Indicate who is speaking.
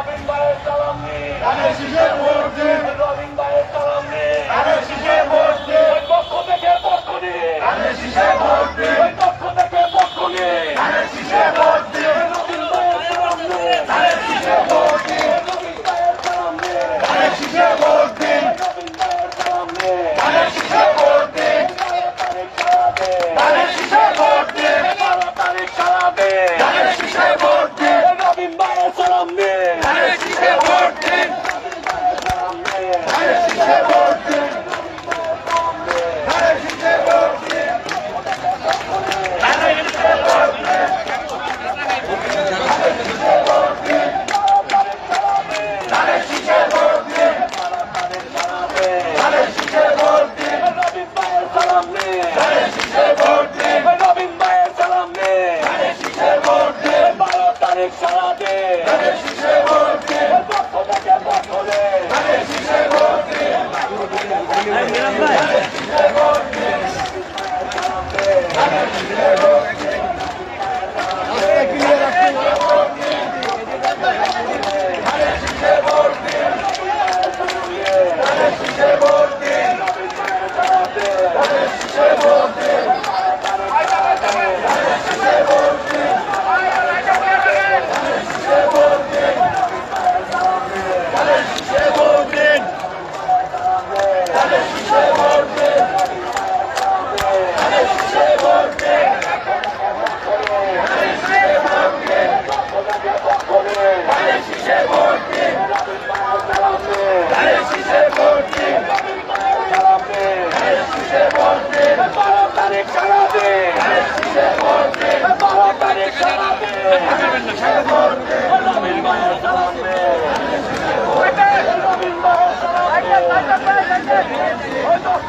Speaker 1: রবিন ভাইয়ের সালাম নিন,
Speaker 2: ধানের শীষে ভোট দিন,
Speaker 1: রবিন ভাইয়ের সালাম নিন,
Speaker 2: ধানের শীষে ভোট দিন,
Speaker 1: ওই পক্ষ থেকে পক্ষ নিন,
Speaker 2: ধানের শীষে ভোট দিন,
Speaker 1: ওই পক্ষ থেকে পক্ষ নিন,
Speaker 2: ধানের শীষে ভোট দিন,
Speaker 1: রবিন ভাইয়ের সালাম নিন,
Speaker 2: ধানের শীষে ভোট দিন,
Speaker 1: রবিন ভাইয়ের সালাম নিন,
Speaker 2: ধানের শীষে ভোট দিন,
Speaker 1: রবিন ভাইয়ের সালাম নিন,
Speaker 2: ধানের শীষে ভোট দিন,
Speaker 1: ধানের শীষে ভোট দিন,
Speaker 2: 12 তারিখ সারা দিন,
Speaker 1: ধানের শীষে ভোট দিন,
Speaker 2: রবিন ভাইয়ের সালাম দিন,
Speaker 1: ধানের শীষে ভোট দিন,
Speaker 2: ধানের শীষে ভোট দিন, ধানের শীষে ভোট দিন, ধানের শীষে ভোট দিন, ধানের শীষে ভোট দিন, ধানের শীষে ভোট দিন,
Speaker 1: রবিন ভাইয়ের সালাম নিন,
Speaker 2: ধানের শীষে ভোট দিন,
Speaker 1: রবিন ভাইয়ের সালাম নিন,
Speaker 2: ধানের শীষে ভোট দিন,
Speaker 1: 12 তারিখ সারা দিন,
Speaker 2: ধানের শীষে ভোট দিন,
Speaker 1: পক্ষ থেকে পক্ষ নিন,
Speaker 2: ধানের শীষে ভোট দিন, ধানের শীষে ভোট দিন, ধানের শীষে ভোট দিন, ধানের শীষে ভোট দিন, ধানের শীষে ভোট দিন, ধানের শীষে ভোট দিন, ধানের শীষে ভোট দিন, ধানের শীষে ভোট দিন, ধানের শীষে ভোট দিন, ধানের শীষে ভোট দিন, ধানের শীষে ভোট দিন, ধানের শীষে ভোট দিন, ধানের শীষে ভোট দিন, ধানের শীষে ভোট দিন, ধানের শীষে ভোট দিন,
Speaker 1: 12 তারিখ সারা দিন,
Speaker 2: ধানের শীষে ভোট দিন,
Speaker 1: 12 তারিখ সারা দিন,
Speaker 2: ধানের শীষে ভোট দিন,
Speaker 1: রবিন ভাইয়ের সালাম নিন, রবিন ভাইয়ের সালাম নিন, ওই পক্ষ